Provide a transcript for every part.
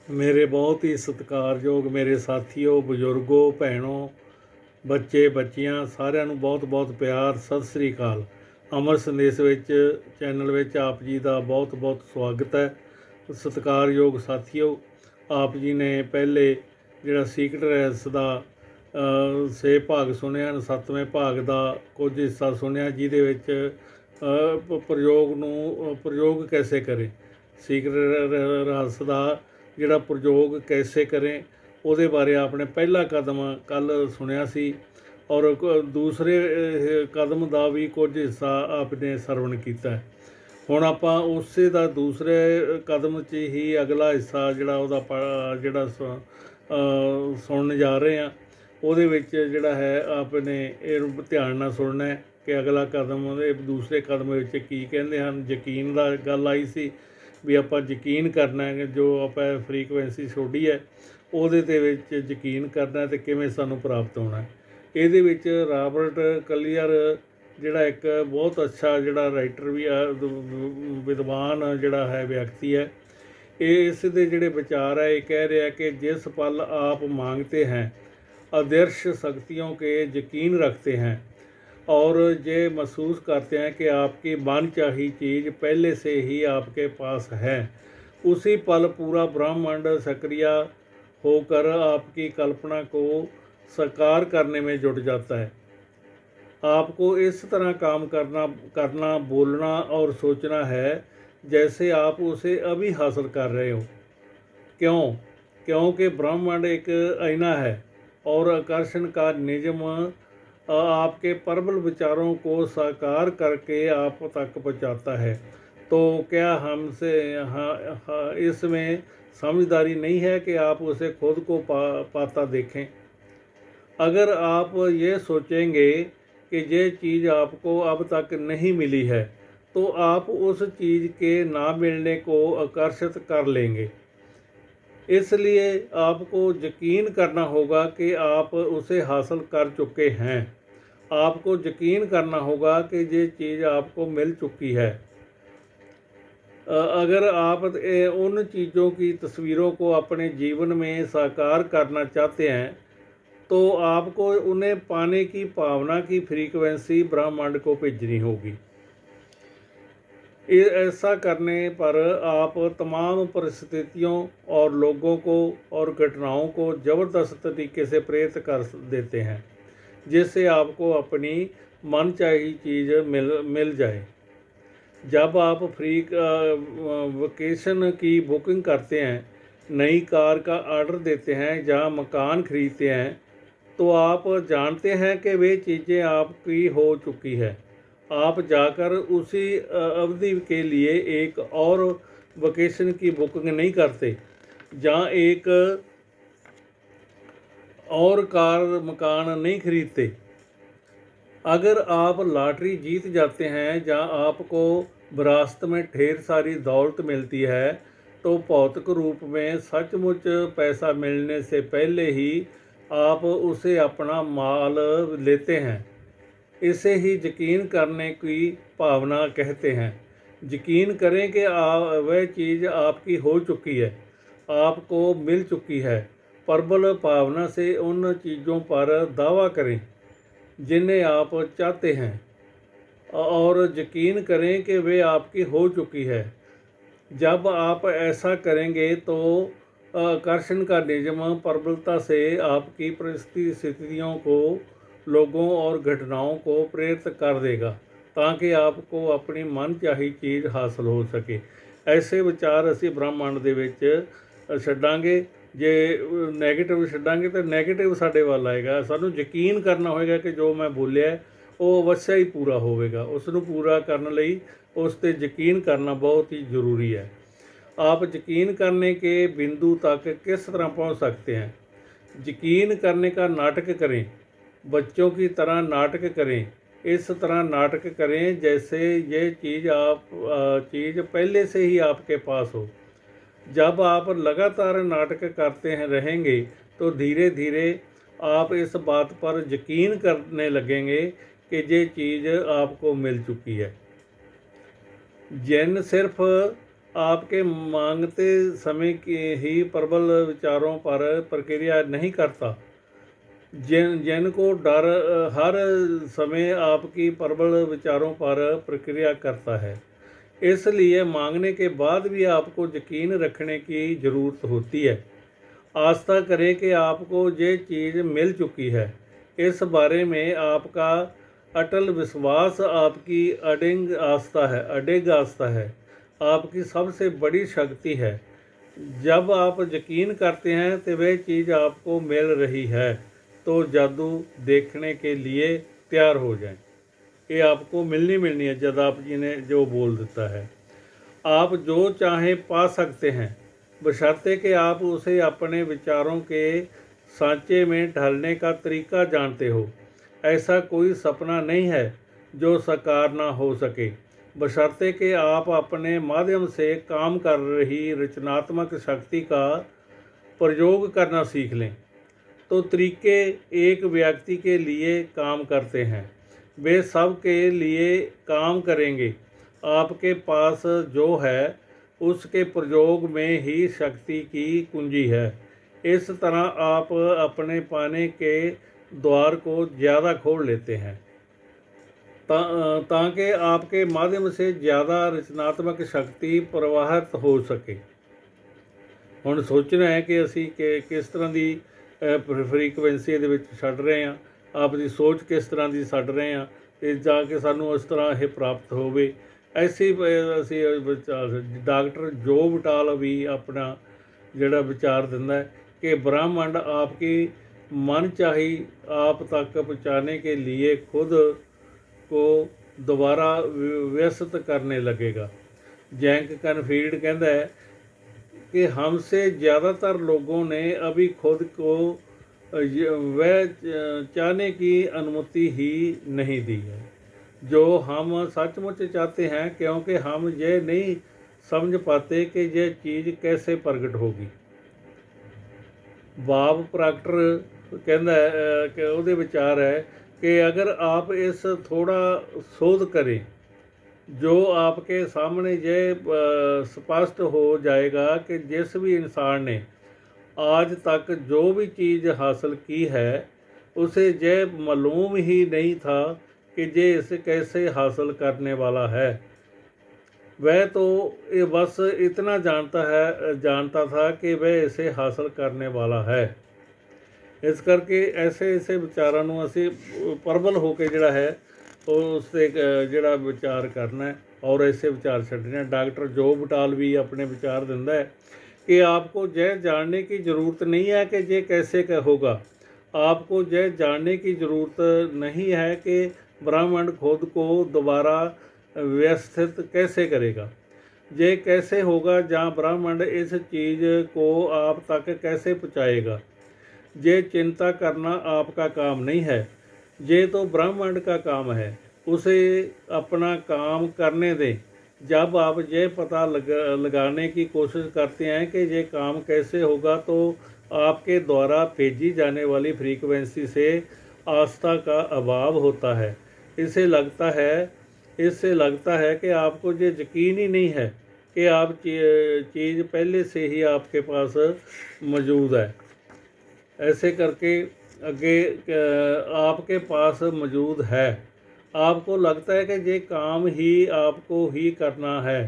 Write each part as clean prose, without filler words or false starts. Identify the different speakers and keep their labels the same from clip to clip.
Speaker 1: ਮੇਰੇ ਬਹੁਤ ਹੀ ਸਤਿਕਾਰਯੋਗ ਮੇਰੇ ਸਾਥੀਓ, ਬਜ਼ੁਰਗੋ, ਭੈਣੋ, ਬੱਚੇ ਬੱਚੀਆਂ, ਸਾਰਿਆਂ ਨੂੰ ਬਹੁਤ ਬਹੁਤ ਪਿਆਰ। ਸਤਿ ਸ੍ਰੀ ਅਕਾਲ। ਅਮਰ ਸੰਦੇਸ਼ ਵਿੱਚ ਚੈਨਲ ਵਿੱਚ ਆਪ ਜੀ ਦਾ ਬਹੁਤ ਬਹੁਤ ਸਵਾਗਤ ਹੈ। ਸਤਿਕਾਰਯੋਗ ਸਾਥੀਓ, ਆਪ ਜੀ ਨੇ ਪਹਿਲੇ ਜਿਹੜਾ ਸੀਕ੍ਰੇਟ ਰਹਿਸ ਦਾ 6 ਭਾਗ ਸੁਣਿਆ, 7ਵੇਂ ਭਾਗ ਦਾ ਕੁਝ ਹਿੱਸਾ ਸੁਣਿਆ, ਜਿਹਦੇ ਵਿੱਚ ਪ੍ਰਯੋਗ ਕੈਸੇ ਕਰੇ, ਸੀਕ੍ਰੇਟ ਰਹੱਸ ਦਾ ਜਿਹੜਾ ਪ੍ਰਯੋਗ ਕੈਸੇ ਕਰੇ, ਉਹਦੇ ਬਾਰੇ ਆਪਣੇ ਪਹਿਲਾ ਕਦਮ ਕੱਲ੍ਹ ਸੁਣਿਆ ਸੀ, ਔਰ ਦੂਸਰੇ ਕਦਮ ਦਾ ਵੀ ਕੁਝ ਹਿੱਸਾ ਆਪਣੇ ਸਰਵਣ ਕੀਤਾ। ਹੁਣ ਆਪਾਂ ਉਸੇ ਦਾ ਦੂਸਰੇ ਕਦਮ 'ਚ ਹੀ ਅਗਲਾ ਹਿੱਸਾ ਜਿਹੜਾ ਉਹਦਾ ਸੁਣਨ ਜਾ ਰਹੇ ਹਾਂ। ਉਹਦੇ ਵਿੱਚ ਜਿਹੜਾ ਹੈ ਆਪਣੇ ਇਹਨੂੰ ਧਿਆਨ ਨਾਲ ਸੁਣਨਾ ਹੈ ਕਿ ਅਗਲਾ ਕਦਮ ਉਹਦੇ ਦੂਸਰੇ ਕਦਮ ਵਿੱਚ ਕੀ ਕਹਿੰਦੇ ਹਨ। ਯਕੀਨ ਦਾ ਗੱਲ ਆਈ ਸੀ ਵੀ ਆਪਾਂ ਯਕੀਨ ਕਰਨਾ ਹੈ ਕਿ ਜੋ ਆਪਾਂ ਫਰੀਕੁਐਂਸੀ ਛੋਡੀ ਹੈ ਉਹਦੇ ਦੇ ਵਿੱਚ ਯਕੀਨ ਕਰਨਾ ਅਤੇ ਕਿਵੇਂ ਸਾਨੂੰ ਪ੍ਰਾਪਤ ਹੋਣਾ। ਇਹਦੇ ਵਿੱਚ ਰਾਬਰਟ ਕਲੀਅਰ ਜਿਹੜਾ ਇੱਕ ਬਹੁਤ ਅੱਛਾ ਜਿਹੜਾ ਰਾਈਟਰ ਵੀ ਆ, ਵਿਦਵਾਨ ਜਿਹੜਾ ਹੈ ਵਿਅਕਤੀ ਹੈ, ਇਹ ਇਸ ਦੇ ਜਿਹੜੇ ਵਿਚਾਰ ਹੈ, ਇਹ ਕਹਿ ਰਿਹਾ ਕਿ ਜਿਸ पल आप मांगते हैं अदृश्य शक्तियों के यकीन रखते हैं और ये महसूस करते हैं कि आपकी मनचाही चीज़ पहले से ही आपके पास है, उसी पल पूरा ब्रह्मांड सक्रिय होकर आपकी कल्पना को साकार करने में जुट जाता है। आपको इस तरह काम करना बोलना और सोचना है जैसे आप उसे अभी हासिल कर रहे हो। क्यों? क्योंकि ब्रह्मांड एक आईना है और आकर्षण का नियम आपके प्रबल विचारों को साकार करके आप तक पहुंचाता है। तो क्या हमसे इसमें समझदारी नहीं है कि आप उसे खुद को पाता देखें? अगर आप ये सोचेंगे कि ये चीज़ आपको अब तक नहीं मिली है तो आप उस चीज़ के ना मिलने को आकर्षित कर लेंगे। इसलिए आपको यकीन करना होगा कि आप उसे हासिल कर चुके हैं। आपको यकीन करना होगा कि ये चीज़ आपको मिल चुकी है। अगर आप उन चीज़ों की तस्वीरों को अपने जीवन में साकार करना चाहते हैं तो आपको उन्हें पाने की भावना की फ्रीक्वेंसी ब्रह्मांड को भेजनी होगी। ऐसा करने पर आप तमाम परिस्थितियों और लोगों को और घटनाओं को ज़बरदस्त तरीके से प्रेरित कर देते हैं, जिससे आपको अपनी मनचाही चीज़ मिल जाए। जब आप वेकेशन की बुकिंग करते हैं, नई कार का ऑर्डर देते हैं या मकान खरीदते हैं, तो आप जानते हैं कि वे चीज़ें आपकी हो चुकी है। आप जाकर उसी अवधि के लिए एक और वेकेशन की बुकिंग नहीं करते, जहाँ एक और कार मकान नहीं खरीदते। अगर आप लॉटरी जीत जाते हैं या आपको विरासत में ढेर सारी दौलत मिलती है तो भौतिक रूप में सचमुच पैसा मिलने से पहले ही आप उसे अपना माल लेते हैं। इसे ही यकीन करने की भावना कहते हैं। यकीन करें कि वह चीज़ आपकी हो चुकी है, आपको मिल चुकी है। प्रबल भावना से उन चीज़ों पर दावा करें जिन्हें आप चाहते हैं और यकीन करें कि वे आपकी हो चुकी है। जब आप ऐसा करेंगे तो आकर्षण का नियम प्रबलता से आपकी परिस्थितियों को, लोगों और घटनाओं को प्रेरित कर देगा ताकि आपको अपनी मनचाही चीज़ हासिल हो सके। ऐसे विचार असी ब्रह्मांड ਦੇ ਵਿੱਚ ਛੱਡਾਂਗੇ। ਜੇ ਨੈਗੇਟਿਵ ਛੱਡਾਂਗੇ ਤਾਂ ਨੈਗੇਟਿਵ ਸਾਡੇ ਵੱਲ ਆਏਗਾ। ਸਾਨੂੰ ਯਕੀਨ ਕਰਨਾ ਹੋਏਗਾ ਕਿ ਜੋ ਮੈਂ ਬੋਲਿਆ ਉਹ ਅਵੱਸ਼ਾ ਹੀ ਪੂਰਾ ਹੋਵੇਗਾ। ਉਸ ਨੂੰ ਪੂਰਾ ਕਰਨ ਲਈ ਉਸ 'ਤੇ ਯਕੀਨ ਕਰਨਾ ਬਹੁਤ ਹੀ ਜ਼ਰੂਰੀ है। आप यकीन करने के बिंदु तक किस तरह पहुंच सकते हैं? यकीन करने का नाटक करें, बच्चों की तरह नाटक करें। इस तरह नाटक करें जैसे ये चीज़ पहले से ही आपके पास हो। जब आप लगातार नाटक करते रहेंगे तो धीरे धीरे आप इस बात पर यकीन करने लगेंगे कि ये चीज़ आपको मिल चुकी है। जिन सिर्फ आपके मांगते समय ही प्रबल विचारों पर प्रक्रिया नहीं करता। जिनको डर हर समय आपकी प्रबल विचारों पर प्रक्रिया करता है। इसलिए मांगने के बाद भी आपको यकीन रखने की ज़रूरत होती है। आस्था करें कि आपको ये चीज़ मिल चुकी है। इस बारे में आपका अटल विश्वास आपकी अडिग आस्था है, आपकी सबसे बड़ी शक्ति है। जब आप यकीन करते हैं तो वह चीज़ आपको मिल रही है, तो जादू देखने के लिए तैयार हो जाएं। ये आपको मिलनी है जब आप जी ने जो बोल देता है। आप जो चाहें पा सकते हैं, बशर्ते कि आप उसे अपने विचारों के सांचे में ढालने का तरीका जानते हो। ऐसा कोई सपना नहीं है जो साकार ना हो सके, बशर्ते कि आप अपने माध्यम से काम कर रही रचनात्मक शक्ति का प्रयोग करना सीख लें। तो तरीके एक व्यक्ति के लिए काम करते हैं, वे सब के लिए काम करेंगे। आपके पास जो है उसके प्रयोग में ही शक्ति की कुंजी है। इस तरह आप अपने पाने के द्वार को ज़्यादा खोल लेते हैं ताकि आपके माध्यम से ज़्यादा रचनात्मक शक्ति प्रवाहित हो सके। ਹੁਣ ਸੋਚਣਾ ਹੈ ਕਿ ਅਸੀਂ ਕਿਸ ਤਰ੍ਹਾਂ ਦੀ ਫਰੀਕੁਐਂਸੀ ਇਹਦੇ ਵਿੱਚ ਛੱਡ ਰਹੇ ਹਾਂ, ਆਪਣੀ ਸੋਚ ਕਿਸ ਤਰ੍ਹਾਂ ਦੀ ਛੱਡ ਰਹੇ ਹਾਂ ਅਤੇ ਜਾ ਕੇ ਸਾਨੂੰ ਇਸ ਤਰ੍ਹਾਂ ਇਹ ਪ੍ਰਾਪਤ ਹੋਵੇ। ਐਸੇ ਅਸੀਂ ਡਾਕਟਰ ਜੋ ਬਟਾਲ ਵੀ ਆਪਣਾ ਜਿਹੜਾ ਵਿਚਾਰ ਦਿੰਦਾ ਹੈ कि ब्रह्मांड आपकी मन चाही आप तक पहुँचाने के लिए खुद को दोबारा व्यस्त करने लगेगा। जैंक कनफील्ड कहता है कि हमसे ज़्यादातर लोगों ने अभी खुद को वह चाहने की अनुमति ही नहीं दी है जो हम सचमुच चाहते हैं, क्योंकि हम ये नहीं समझ पाते कि यह चीज़ कैसे प्रकट होगी। ਬਾਬ ਪ੍ਰਗਟਰ ਕਹਿੰਦਾ ਕਿ ਉਹਦੇ ਵਿਚਾਰ ਹੈ कि अगर आप इस थोड़ा शोध करें जो आपके सामने ये स्पष्ट हो जाएगा कि जिस भी इंसान ने आज तक जो भी चीज़ हासिल की है उसे ये मालूम ही नहीं था कि ये इसे कैसे हासिल करने वाला है। वह तो ये बस इतना जानता था कि वह इसे हासिल करने वाला है। इस करके ऐसे विचारों ਨੂੰ ਅਸੀਂ ਪ੍ਰਬਲ ਹੋ ਕੇ ਜਿਹੜਾ ਹੈ ਉਸ 'ਤੇ ਜਿਹੜਾ ਵਿਚਾਰ ਕਰਨਾ है और ऐसे विचार छड्डने हैं। डॉक्टर जो बटाल भी अपने विचार दिंदा है कि आपको यह जानने की ज़रूरत नहीं है कि ये कैसे होगा। आपको यह जानने की ज़रूरत नहीं है कि ब्रह्मांड खुद को दोबारा व्यवस्थित कैसे करेगा, ये कैसे होगा, जहाँ ब्रह्मांड इस चीज़ को आप तक कैसे पहुँचाएगा। ये चिंता करना आपका काम नहीं है, ये तो ब्रह्मांड का काम है। उसे अपना काम करने दें। जब आप ये पता लगाने की कोशिश करते हैं कि ये काम कैसे होगा तो आपके द्वारा भेजी जाने वाली फ्रीक्वेंसी से आस्था का अभाव होता है। इससे लगता है कि आपको ये यकीन ही नहीं है कि आप चीज़ पहले से ही आपके पास मौजूद है। ऐसे करके आगे आपके पास मौजूद है। आपको लगता है कि ये काम ही आपको ही करना है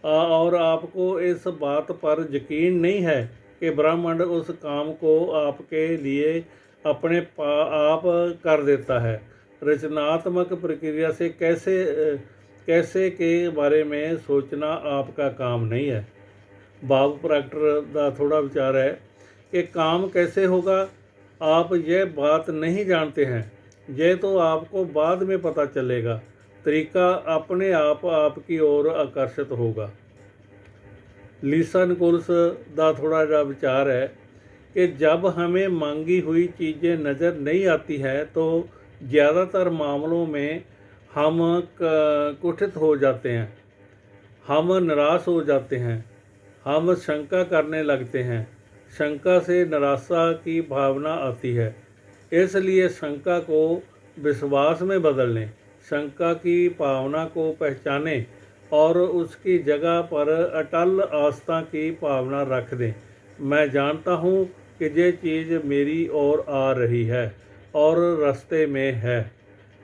Speaker 1: और आपको इस बात पर यकीन नहीं है कि ब्रह्मांड उस काम को आपके लिए अपने आप कर देता है। रचनात्मक प्रक्रिया से कैसे के बारे में सोचना आपका काम नहीं है। बाब प्रगटर का थोड़ा विचार है कि काम कैसे होगा आप यह बात नहीं जानते हैं, यह तो आपको बाद में पता चलेगा। तरीका अपने आप आपकी ओर आकर्षित होगा। लीसा निकोलस का थोड़ा जा विचार है कि जब हमें मांगी हुई चीज़ें नज़र नहीं आती हैं तो ज़्यादातर मामलों में हम कुंठित हो जाते हैं, हम निराश हो जाते हैं, हम शंका करने लगते हैं। शंका से निराशा की भावना आती है, इसलिए शंका को विश्वास में बदल लें। शंका की भावना को पहचानें और उसकी जगह पर अटल आस्था की भावना रख दें। मैं जानता हूँ कि ये चीज़ मेरी ओर आ रही है और रस्ते में है।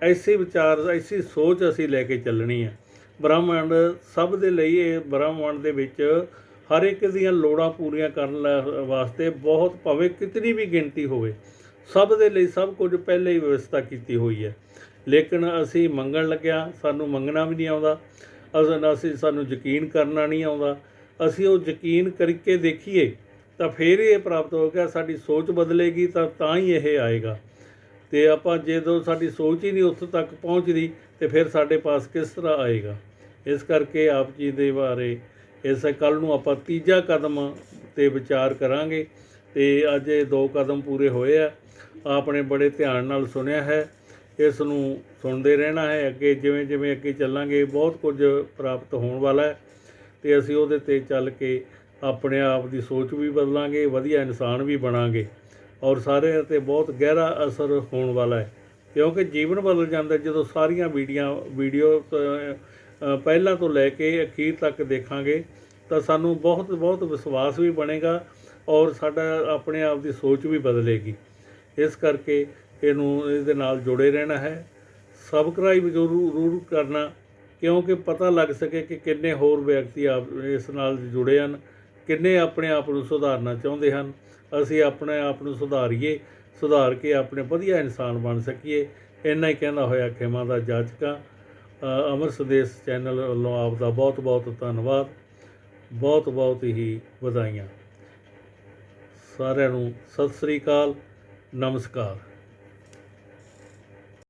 Speaker 1: ऐसे विचार, ऐसी सोच ਅਸੀਂ ਲੈ ਕੇ ਚੱਲਣੀ ਹੈ। ਬ੍ਰਹਮੰਡ ਸਭ ਦੇ ਲਈ, ਇਹ ਬ੍ਰਹਮੰਡ ਦੇ ਵਿੱਚ ਹਰ ਇੱਕ ਦੀਆਂ ਲੋੜਾਂ ਪੂਰੀਆਂ ਕਰਨ ਵਾਸਤੇ ਬਹੁਤ, ਭਾਵੇਂ ਕਿਤਨੀ ਵੀ ਗਿਣਤੀ ਹੋਵੇ, ਸਭ ਦੇ ਲਈ ਸਭ ਕੁਝ ਪਹਿਲੇ ਹੀ ਵਿਵਸਥਾ ਕੀਤੀ ਹੋਈ ਹੈ। ਲੇਕਿਨ ਅਸੀਂ ਮੰਗਣ ਲੱਗਿਆ, ਸਾਨੂੰ ਮੰਗਣਾ ਵੀ ਨਹੀਂ ਆਉਂਦਾ, ਸਾਨੂੰ ਯਕੀਨ ਕਰਨਾ ਨਹੀਂ ਆਉਂਦਾ। ਅਸੀਂ ਉਹ ਯਕੀਨ ਕਰਕੇ ਦੇਖੀਏ ਤਾਂ ਫਿਰ ਇਹ ਪ੍ਰਾਪਤ ਹੋ ਗਿਆ। ਸਾਡੀ ਸੋਚ ਬਦਲੇਗੀ ਤਾਂ ਹੀ ਇਹ ਆਏਗਾ। ਅਤੇ ਆਪਾਂ ਜਦੋਂ ਸਾਡੀ ਸੋਚ ਹੀ ਨਹੀਂ ਉੱਥੋਂ ਤੱਕ ਪਹੁੰਚਦੀ ਤਾਂ ਫਿਰ ਸਾਡੇ ਪਾਸ ਕਿਸ ਤਰ੍ਹਾਂ ਆਏਗਾ। ਇਸ ਕਰਕੇ ਆਪ ਜੀ ਦੇ ਬਾਰੇ ਇਸ ਕੱਲ੍ਹ ਨੂੰ ਆਪਾਂ ਤੀਜਾ ਕਦਮ 'ਤੇ ਵਿਚਾਰ ਕਰਾਂਗੇ। ਅਤੇ ਅੱਜ ਇਹ 2 ਕਦਮ ਪੂਰੇ ਹੋਏ ਆ। ਆਪਣੇ ਬੜੇ ਧਿਆਨ ਨਾਲ ਸੁਣਿਆ ਹੈ, ਇਸ ਨੂੰ ਸੁਣਦੇ ਰਹਿਣਾ ਹੈ। ਅੱਗੇ ਜਿਵੇਂ ਜਿਵੇਂ ਅੱਗੇ ਚੱਲਾਂਗੇ ਬਹੁਤ ਕੁਝ ਪ੍ਰਾਪਤ ਹੋਣ ਵਾਲਾ ਹੈ ਅਤੇ ਅਸੀਂ ਉਹਦੇ 'ਤੇ ਚੱਲ ਕੇ ਆਪਣੇ ਆਪ ਦੀ ਸੋਚ ਵੀ ਬਦਲਾਂਗੇ, ਵਧੀਆ ਇਨਸਾਨ ਵੀ ਬਣਾਂਗੇ ਔਰ ਸਾਰਿਆਂ 'ਤੇ ਬਹੁਤ ਗਹਿਰਾ ਅਸਰ ਹੋਣ ਵਾਲਾ ਹੈ। ਕਿਉਂਕਿ ਜੀਵਨ ਬਦਲ ਜਾਂਦਾ ਜਦੋਂ ਸਾਰੀਆਂ ਵੀਡੀਓ ਪਹਿਲਾਂ ਤੋਂ ਲੈ ਕੇ ਅਖੀਰ ਤੱਕ ਦੇਖਾਂਗੇ ਤਾਂ ਸਾਨੂੰ ਬਹੁਤ ਬਹੁਤ ਵਿਸ਼ਵਾਸ ਵੀ ਬਣੇਗਾ ਔਰ ਸਾਡਾ ਆਪਣੇ ਆਪ ਦੀ ਸੋਚ ਵੀ ਬਦਲੇਗੀ। ਇਸ ਕਰਕੇ ਇਹਦੇ ਨਾਲ ਜੁੜੇ ਰਹਿਣਾ ਹੈ। ਸਬਸਕ੍ਰਾਈਬ ਜ਼ਰੂਰ ਕਰਨਾ, ਕਿਉਂਕਿ ਪਤਾ ਲੱਗ ਸਕੇ ਕਿ ਕਿੰਨੇ ਹੋਰ ਵਿਅਕਤੀ ਇਸ ਨਾਲ ਜੁੜੇ ਹਨ, ਕਿੰਨੇ ਆਪਣੇ ਆਪ ਨੂੰ ਸੁਧਾਰਨਾ ਚਾਹੁੰਦੇ ਹਨ। ਅਸੀਂ ਆਪਣੇ ਆਪ ਨੂੰ ਸੁਧਾਰ ਕੇ ਆਪਣੇ ਵਧੀਆ ਇਨਸਾਨ ਬਣ ਸਕੀਏ। ਇੰਨਾ ਹੀ ਕਹਿੰਦਾ ਹੋਇਆ ਖਿਮਾ ਦਾ ਜਾਚਕਾਂ। ਅਮਰ ਸੰਦੇਸ਼ ਚੈਨਲ ਵੱਲੋਂ ਆਪ ਦਾ ਬਹੁਤ ਬਹੁਤ ਧੰਨਵਾਦ, ਬਹੁਤ ਬਹੁਤ ਹੀ ਵਧਾਈਆਂ। ਸਾਰਿਆਂ ਨੂੰ ਸਤਿ ਸ੍ਰੀ ਅਕਾਲ, ਨਮਸਕਾਰ।